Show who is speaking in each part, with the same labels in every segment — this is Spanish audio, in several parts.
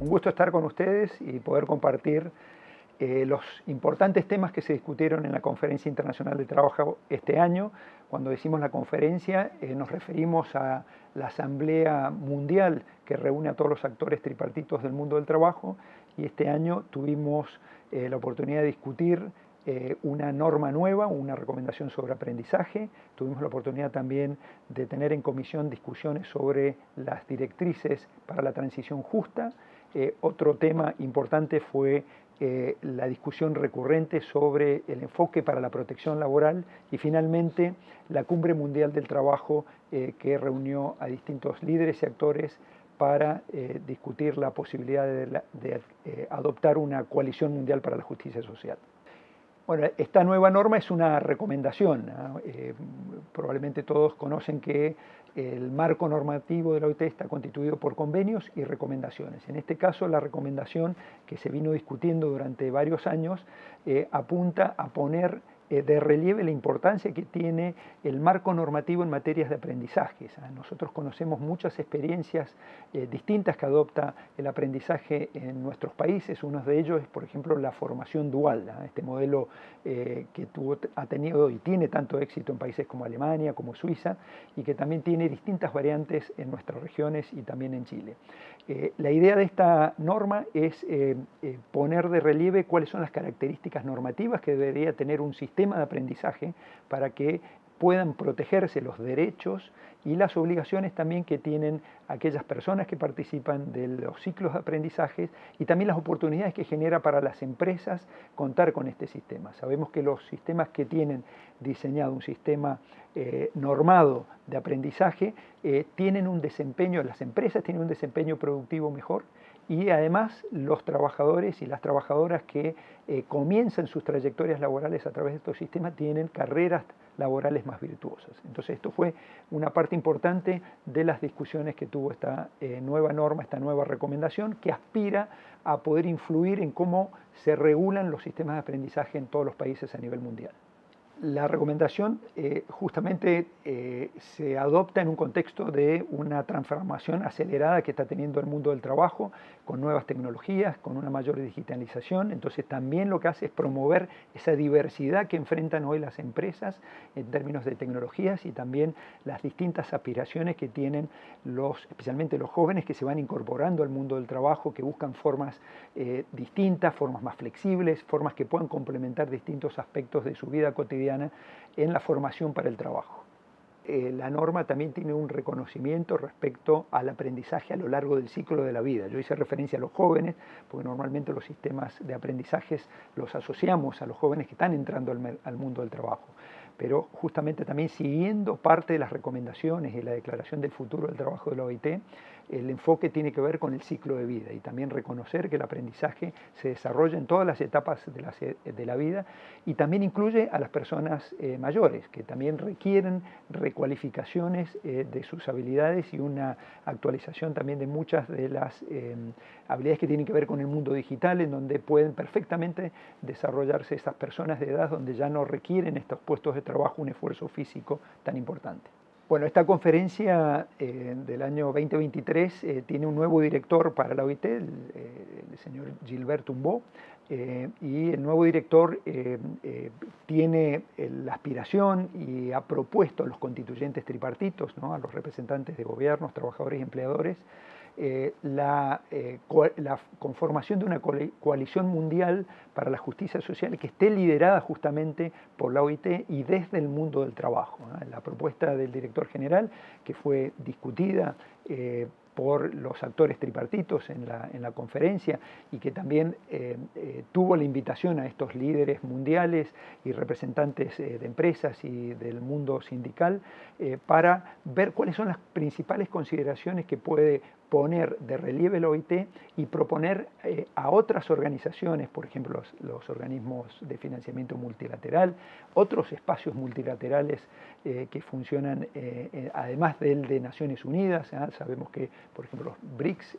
Speaker 1: Un gusto estar con ustedes y poder compartir los importantes temas que se discutieron en la Conferencia Internacional de Trabajo este año. Cuando decimos la conferencia, nos referimos a la Asamblea Mundial que reúne a todos los actores tripartitos del mundo del trabajo, y este año tuvimos la oportunidad de discutir una norma nueva, una recomendación sobre aprendizaje. Tuvimos la oportunidad también de tener en comisión discusiones sobre las directrices para la transición justa. Otro tema importante fue la discusión recurrente sobre el enfoque para la protección laboral, y finalmente la Cumbre Mundial del Trabajo que reunió a distintos líderes y actores para discutir la posibilidad de adoptar una coalición mundial para la justicia social. Bueno, esta nueva norma es una recomendación, ¿no? Probablemente todos conocen que el marco normativo de la OIT está constituido por convenios y recomendaciones. En este caso, la recomendación que se vino discutiendo durante varios años apunta a poner de relieve la importancia que tiene el marco normativo en materias de aprendizaje. Nosotros conocemos muchas experiencias distintas que adopta el aprendizaje en nuestros países. Uno de ellos es, por ejemplo, la formación dual, ¿no? Este modelo que ha tenido y tiene tanto éxito en países como Alemania, como Suiza, y que también tiene distintas variantes en nuestras regiones y también en Chile. La idea de esta norma es poner de relieve cuáles son las características normativas que debería tener un sistema de aprendizaje para que puedan protegerse los derechos y las obligaciones también que tienen aquellas personas que participan de los ciclos de aprendizaje, y también las oportunidades que genera para las empresas contar con este sistema. Sabemos que los sistemas que tienen diseñado un sistema normado de aprendizaje tienen un desempeño, las empresas tienen un desempeño productivo mejor, y además los trabajadores y las trabajadoras que comienzan sus trayectorias laborales a través de estos sistemas tienen carreras laborales más virtuosas. Entonces esto fue una parte importante de las discusiones que tuvo esta nueva norma, esta nueva recomendación, que aspira a poder influir en cómo se regulan los sistemas de aprendizaje en todos los países a nivel mundial. La recomendación justamente se adopta en un contexto de una transformación acelerada que está teniendo el mundo del trabajo, con nuevas tecnologías, con una mayor digitalización. Entonces también lo que hace es promover esa diversidad que enfrentan hoy las empresas en términos de tecnologías, y también las distintas aspiraciones que tienen especialmente los jóvenes que se van incorporando al mundo del trabajo, que buscan formas distintas, formas más flexibles, formas que puedan complementar distintos aspectos de su vida cotidiana en la formación para el trabajo. La norma también tiene un reconocimiento respecto al aprendizaje a lo largo del ciclo de la vida. Yo hice referencia a los jóvenes, porque normalmente los sistemas de aprendizajes los asociamos a los jóvenes que están entrando al mundo del trabajo. Pero justamente también siguiendo parte de las recomendaciones y la Declaración del Futuro del Trabajo de la OIT, el enfoque tiene que ver con el ciclo de vida, y también reconocer que el aprendizaje se desarrolla en todas las etapas de la vida, y también incluye a las personas mayores, que también requieren recualificaciones de sus habilidades y una actualización también de muchas de las habilidades que tienen que ver con el mundo digital, en donde pueden perfectamente desarrollarse estas personas de edad donde ya no requieren estos puestos de trabajo un esfuerzo físico tan importante. Bueno, esta conferencia del año 2023 tiene un nuevo director para la OIT, el señor Gilbert Humboldt, y el nuevo director tiene la aspiración y ha propuesto a los constituyentes tripartitos, ¿no?, a los representantes de gobiernos, trabajadores y empleadores, la conformación de una coalición mundial para la justicia social que esté liderada justamente por la OIT y desde el mundo del trabajo, ¿no? La propuesta del director general, que fue discutida por los actores tripartitos en la conferencia, y que también tuvo la invitación a estos líderes mundiales y representantes de empresas y del mundo sindical para ver cuáles son las principales consideraciones que puede poner de relieve la OIT y proponer a otras organizaciones, por ejemplo los organismos de financiamiento multilateral, otros espacios multilaterales que funcionan además del de Naciones Unidas. Sabemos que, por ejemplo, los BRICS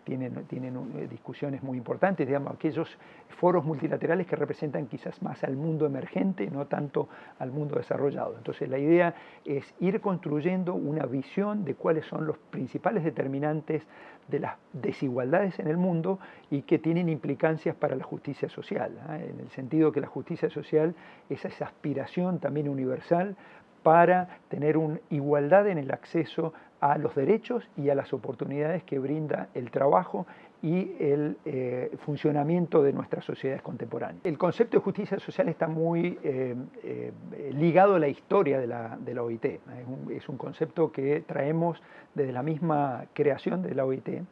Speaker 1: tienen discusiones muy importantes, digamos, aquellos foros multilaterales que representan quizás más al mundo emergente, no tanto al mundo desarrollado. Entonces la idea es ir construyendo una visión de cuáles son los principales determinantes determinantes de las desigualdades en el mundo y que tienen implicancias para la justicia social, en el sentido que la justicia social es esa aspiración también universal para tener una igualdad en el acceso a los derechos y a las oportunidades que brinda el trabajo y el funcionamiento de nuestras sociedades contemporáneas. El concepto de justicia social está muy ligado a la historia de la OIT. Es un concepto que traemos desde la misma creación de la OIT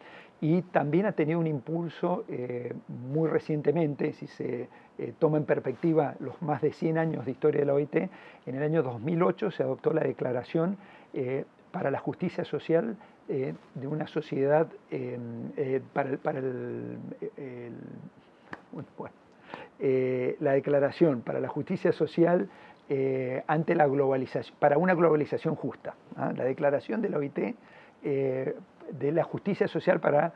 Speaker 1: y también ha tenido un impulso muy recientemente, si se toma en perspectiva los más de 100 años de historia de la OIT. En el año 2008 se adoptó la Declaración para la Justicia Social de una sociedad la Declaración para la Justicia Social ante la globalización, para una globalización justa. La Declaración de la OIT de la Justicia Social para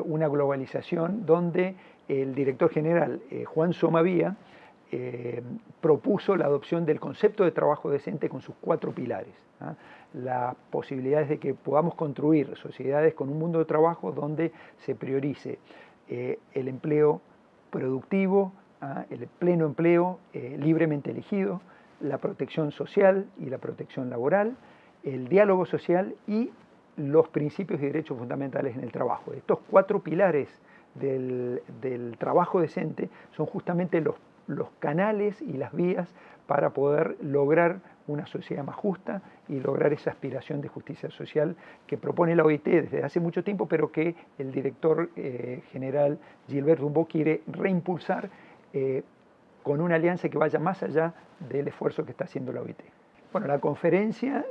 Speaker 1: una globalización, donde el director general Juan Somavía propuso la adopción del concepto de trabajo decente con sus 4 pilares. Las posibilidades de que podamos construir sociedades con un mundo de trabajo donde se priorice el empleo productivo, el pleno empleo libremente elegido, la protección social y la protección laboral, el diálogo social y los principios y derechos fundamentales en el trabajo. Estos 4 pilares del trabajo decente son justamente los canales y las vías para poder lograr una sociedad más justa y lograr esa aspiración de justicia social que propone la OIT desde hace mucho tiempo, pero que el director general Gilbert Dumbeau quiere reimpulsar con una alianza que vaya más allá del esfuerzo que está haciendo la OIT. Bueno, la conferencia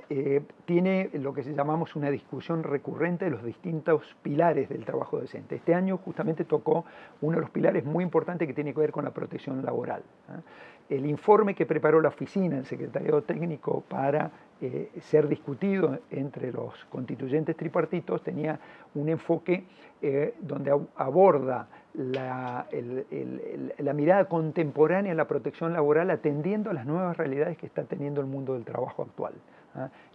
Speaker 1: tiene lo que llamamos una discusión recurrente de los distintos pilares del trabajo decente. Este año justamente tocó uno de los pilares muy importantes que tiene que ver con la protección laboral. El informe que preparó la oficina, el secretariado técnico, para ser discutido entre los constituyentes tripartitos, tenía un enfoque donde aborda la mirada contemporánea en la protección laboral, atendiendo a las nuevas realidades que está teniendo el mundo del trabajo actual.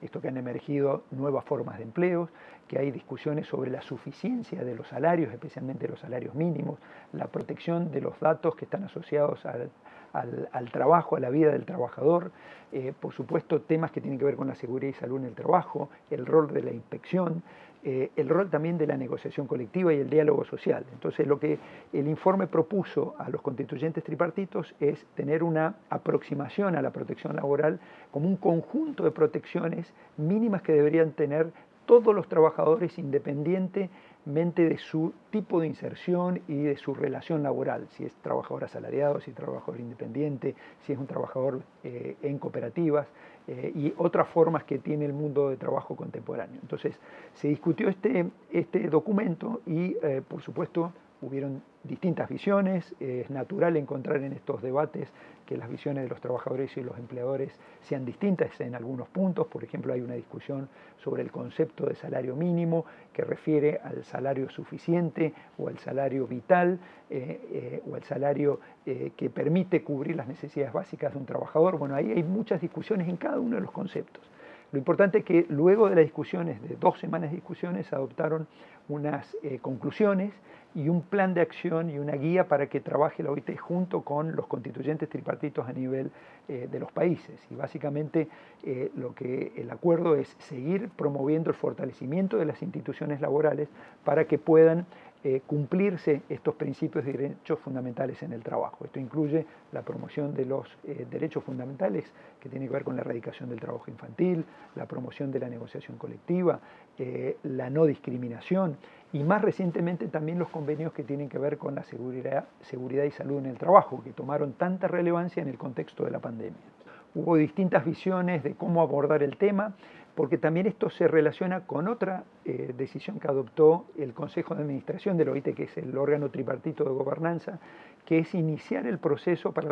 Speaker 1: Esto que han emergido nuevas formas de empleos, que hay discusiones sobre la suficiencia de los salarios, especialmente los salarios mínimos, la protección de los datos que están asociados al trabajo, a la vida del trabajador, por supuesto temas que tienen que ver con la seguridad y salud en el trabajo, el rol de la inspección, el rol también de la negociación colectiva y el diálogo social. Entonces, lo que el informe propuso a los constituyentes tripartitos es tener una aproximación a la protección laboral como un conjunto de protecciones mínimas que deberían tener todos los trabajadores independientemente de su tipo de inserción y de su relación laboral, si es trabajador asalariado, si es trabajador independiente, si es un trabajador en cooperativas y otras formas que tiene el mundo de trabajo contemporáneo. Entonces, se discutió este documento y, por supuesto, hubieron distintas visiones. Es natural encontrar en estos debates que las visiones de los trabajadores y los empleadores sean distintas en algunos puntos. Por ejemplo, hay una discusión sobre el concepto de salario mínimo que refiere al salario suficiente o al salario vital o al salario que permite cubrir las necesidades básicas de un trabajador. Bueno, ahí hay muchas discusiones en cada uno de los conceptos. Lo importante es que luego de las discusiones, de 2 semanas de discusiones, se adoptaron unas conclusiones y un plan de acción y una guía para que trabaje la OIT junto con los constituyentes tripartitos a nivel de los países. Y básicamente el acuerdo es seguir promoviendo el fortalecimiento de las instituciones laborales para que puedan cumplirse estos principios de derechos fundamentales en el trabajo. Esto incluye la promoción de los derechos fundamentales que tienen que ver con la erradicación del trabajo infantil, la promoción de la negociación colectiva, la no discriminación y más recientemente también los convenios que tienen que ver con la seguridad y salud en el trabajo, que tomaron tanta relevancia en el contexto de la pandemia. Hubo distintas visiones de cómo abordar el tema, porque también esto se relaciona con otra decisión que adoptó el Consejo de Administración de la OIT, que es el órgano tripartito de gobernanza, que es iniciar el proceso para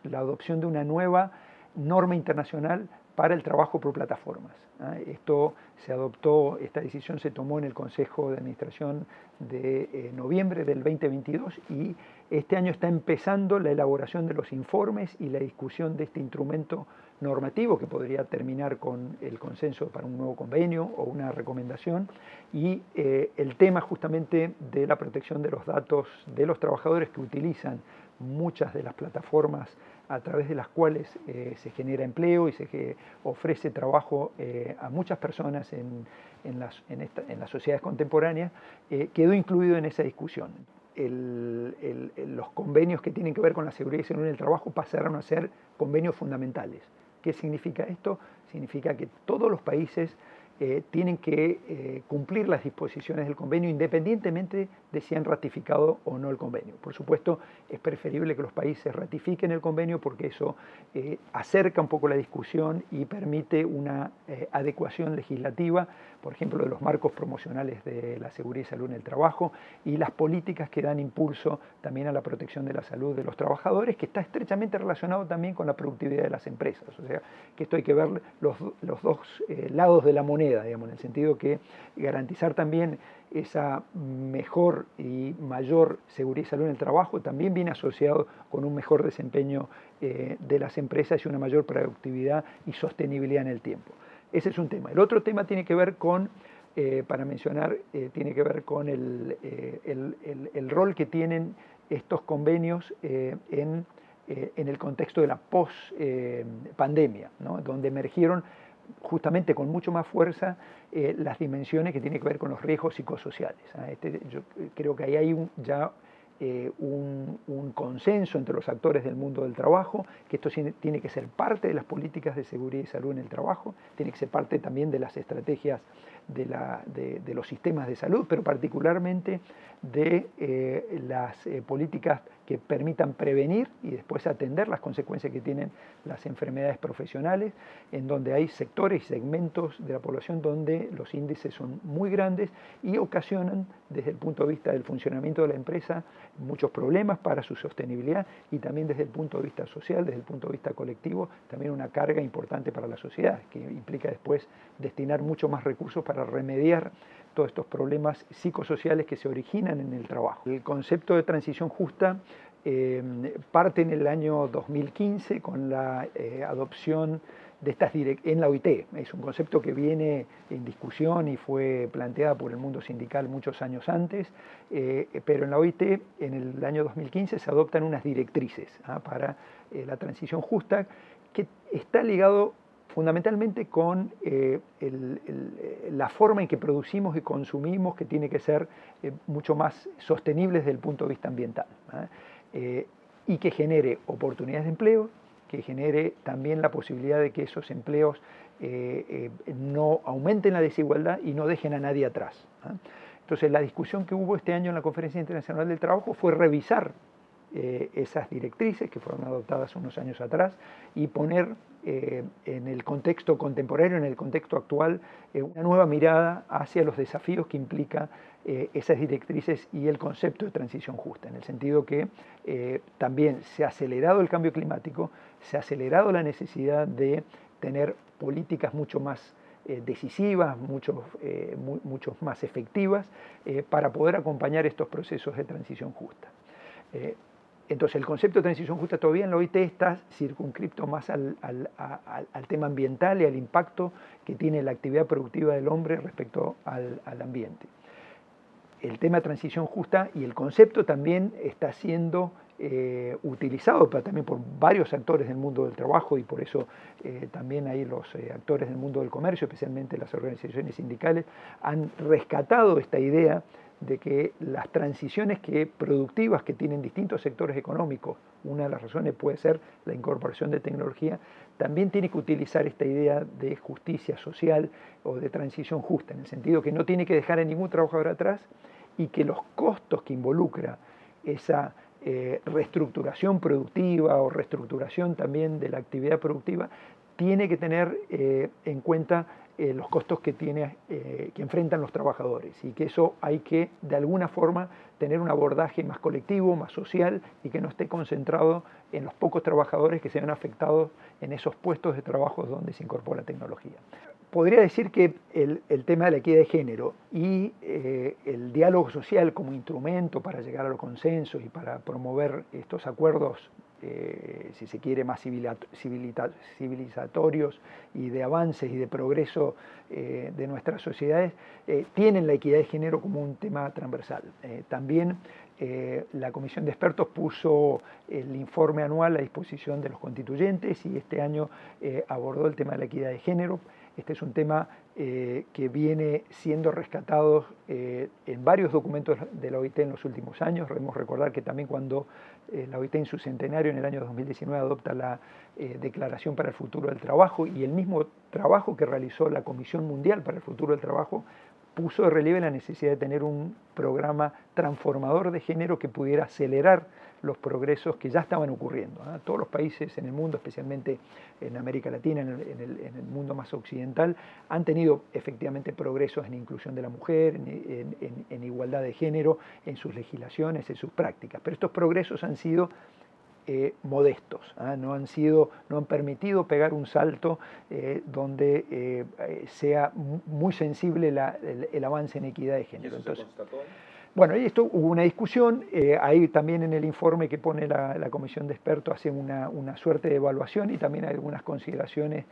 Speaker 1: la adopción de una nueva norma internacional para el trabajo por plataformas. Esta decisión se tomó en el Consejo de Administración de noviembre del 2022 y este año está empezando la elaboración de los informes y la discusión de este instrumento normativo que podría terminar con el consenso para un nuevo convenio o una recomendación, y el tema justamente de la protección de los datos de los trabajadores que utilizan muchas de las plataformas a través de las cuales se genera empleo y se ofrece trabajo a muchas personas en las sociedades contemporáneas, quedó incluido en esa discusión. Los convenios que tienen que ver con la seguridad y salud en el trabajo pasaron a ser convenios fundamentales. ¿Qué significa esto? Significa que todos los países tienen que cumplir las disposiciones del convenio independientemente de si han ratificado o no el convenio. Por supuesto, es preferible que los países ratifiquen el convenio porque eso acerca un poco la discusión y permite una adecuación legislativa, por ejemplo, de los marcos promocionales de la seguridad y salud en el trabajo y las políticas que dan impulso también a la protección de la salud de los trabajadores, que está estrechamente relacionado también con la productividad de las empresas. O sea, que esto hay que ver los dos lados de la moneda, digamos, en el sentido que garantizar también esa mejor y mayor seguridad y salud en el trabajo también viene asociado con un mejor desempeño de las empresas y una mayor productividad y sostenibilidad en el tiempo. Ese es un tema. El otro tema tiene que ver con, para mencionar, tiene que ver con el rol que tienen estos convenios en el contexto de la post-pandemia, ¿no? Donde emergieron justamente con mucho más fuerza las dimensiones que tienen que ver con los riesgos psicosociales. Yo creo que ahí hay un consenso entre los actores del mundo del trabajo, que esto tiene que ser parte de las políticas de seguridad y salud en el trabajo, tiene que ser parte también de las estrategias de los sistemas de salud, pero particularmente de las políticas que permitan prevenir y después atender las consecuencias que tienen las enfermedades profesionales, en donde hay sectores y segmentos de la población donde los índices son muy grandes y ocasionan, desde el punto de vista del funcionamiento de la empresa, muchos problemas para su sostenibilidad y también desde el punto de vista social, desde el punto de vista colectivo, también una carga importante para la sociedad, que implica después destinar mucho más recursos para remediar todos estos problemas psicosociales que se originan en el trabajo. El concepto de transición justa parte en el año 2015 con la adopción de estas en la OIT. Es un concepto que viene en discusión y fue planteada por el mundo sindical muchos años antes, pero en la OIT en el año 2015 se adoptan unas directrices para la transición justa, que está ligado fundamentalmente con la forma en que producimos y consumimos, que tiene que ser mucho más sostenible desde el punto de vista ambiental, y que genere oportunidades de empleo, que genere también la posibilidad de que esos empleos no aumenten la desigualdad y no dejen a nadie atrás. Entonces, la discusión que hubo este año en la Conferencia Internacional del Trabajo fue revisar esas directrices que fueron adoptadas unos años atrás y poner en el contexto contemporáneo, en el contexto actual, una nueva mirada hacia los desafíos que implica esas directrices y el concepto de transición justa, en el sentido que también se ha acelerado el cambio climático, se ha acelerado la necesidad de tener políticas mucho más decisivas, mucho más efectivas, para poder acompañar estos procesos de transición justa. Entonces, el concepto de transición justa todavía en la OIT está circunscripto más al tema ambiental y al impacto que tiene la actividad productiva del hombre respecto al ambiente. El tema de transición justa y el concepto también está siendo utilizado también por varios actores del mundo del trabajo, y por eso también ahí los actores del mundo del comercio, especialmente las organizaciones sindicales, han rescatado esta idea de que las transiciones productivas que tienen distintos sectores económicos, una de las razones puede ser la incorporación de tecnología, también tiene que utilizar esta idea de justicia social o de transición justa, en el sentido que no tiene que dejar a ningún trabajador atrás y que los costos que involucra esa reestructuración productiva o reestructuración también de la actividad productiva tiene que tener en cuenta los costos que enfrentan los trabajadores, y que eso hay que de alguna forma tener un abordaje más colectivo, más social, y que no esté concentrado en los pocos trabajadores que se ven afectados en esos puestos de trabajo donde se incorpora tecnología. Podría decir que el tema de la equidad de género y el diálogo social como instrumento para llegar a los consensos y para promover estos acuerdos si se quiere, más civilizatorios y de avances y de progreso de nuestras sociedades, tienen la equidad de género como un tema transversal. También la Comisión de Expertos puso el informe anual a disposición de los constituyentes y este año abordó el tema de la equidad de género. Este es un tema que viene siendo rescatado en varios documentos de la OIT en los últimos años. Debemos recordar que también cuando la OIT en su centenario en el año 2019 adopta la Declaración para el Futuro del Trabajo, y el mismo trabajo que realizó la Comisión Mundial para el Futuro del Trabajo puso de relieve la necesidad de tener un programa transformador de género que pudiera acelerar los progresos que ya estaban ocurriendo, ¿no? Todos los países en el mundo, especialmente en América Latina, en el mundo más occidental, han tenido efectivamente progresos en inclusión de la mujer, en igualdad de género, en sus legislaciones, en sus prácticas. Pero estos progresos han sido modestos, ¿eh? No han permitido pegar un salto donde sea muy sensible el avance en equidad de género. Entonces, bueno, y esto hubo una discusión, ahí también en el informe que pone la Comisión de Expertos hace una suerte de evaluación y también hay algunas consideraciones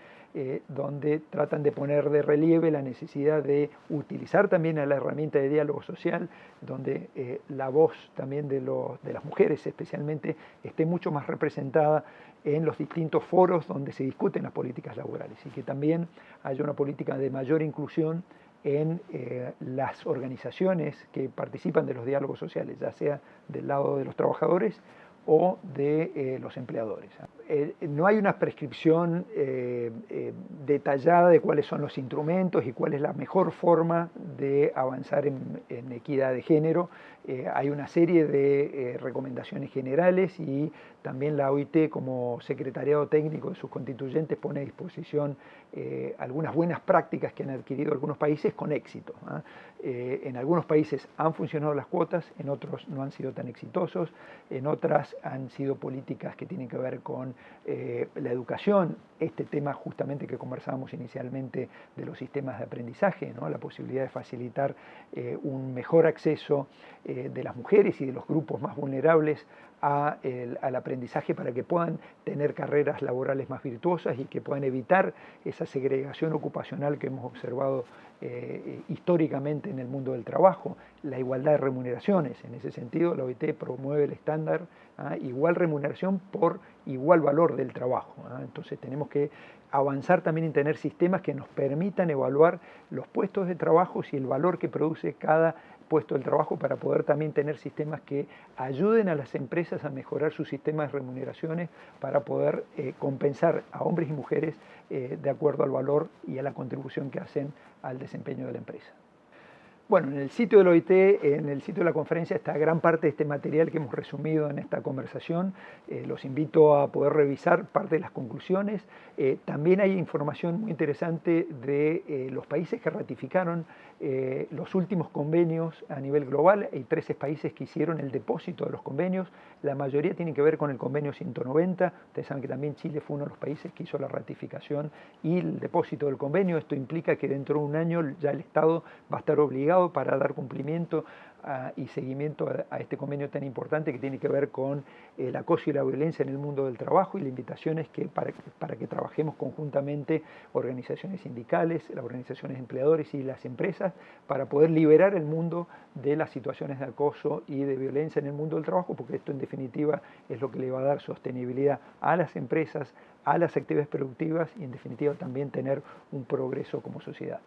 Speaker 1: donde tratan de poner de relieve la necesidad de utilizar también a la herramienta de diálogo social, donde la voz también de las mujeres especialmente esté mucho más representada en los distintos foros donde se discuten las políticas laborales y que también haya una política de mayor inclusión en las organizaciones que participan de los diálogos sociales, ya sea del lado de los trabajadores o de los empleadores. No hay una prescripción detallada de cuáles son los instrumentos y cuál es la mejor forma de avanzar en equidad de género. Hay una serie de recomendaciones generales y también la OIT como secretariado técnico de sus constituyentes pone a disposición algunas buenas prácticas que han adquirido algunos países con éxito. En algunos países han funcionado las cuotas, en otros no han sido tan exitosos, en otras han sido políticas que tienen que ver con la educación, este tema justamente que conversábamos inicialmente de los sistemas de aprendizaje, ¿no? La posibilidad de facilitar un mejor acceso de las mujeres y de los grupos más vulnerables al aprendizaje para que puedan tener carreras laborales más virtuosas y que puedan evitar esa segregación ocupacional que hemos observado históricamente en el mundo del trabajo, la igualdad de remuneraciones. En ese sentido, la OIT promueve el estándar igual remuneración por igual valor del trabajo. Entonces tenemos que avanzar también en tener sistemas que nos permitan evaluar los puestos de trabajo y el valor que produce cada puesto del trabajo para poder también tener sistemas que ayuden a las empresas a mejorar sus sistemas de remuneraciones para poder compensar a hombres y mujeres de acuerdo al valor y a la contribución que hacen al desempeño de la empresa. Bueno, en el sitio del OIT, en el sitio de la conferencia, está gran parte de este material que hemos resumido en esta conversación. Los invito a poder revisar parte de las conclusiones. También hay información muy interesante de los países que ratificaron los últimos convenios a nivel global. Hay 13 países que hicieron el depósito de los convenios. La mayoría tienen que ver con el convenio 190. Ustedes saben que también Chile fue uno de los países que hizo la ratificación y el depósito del convenio. Esto implica que dentro de un año ya el Estado va a estar obligado para dar cumplimiento y seguimiento a este convenio tan importante que tiene que ver con el acoso y la violencia en el mundo del trabajo, y la invitación es que para que trabajemos conjuntamente organizaciones sindicales, las organizaciones de empleadores y las empresas para poder liberar el mundo de las situaciones de acoso y de violencia en el mundo del trabajo, porque esto en definitiva es lo que le va a dar sostenibilidad a las empresas, a las actividades productivas y en definitiva también tener un progreso como sociedad.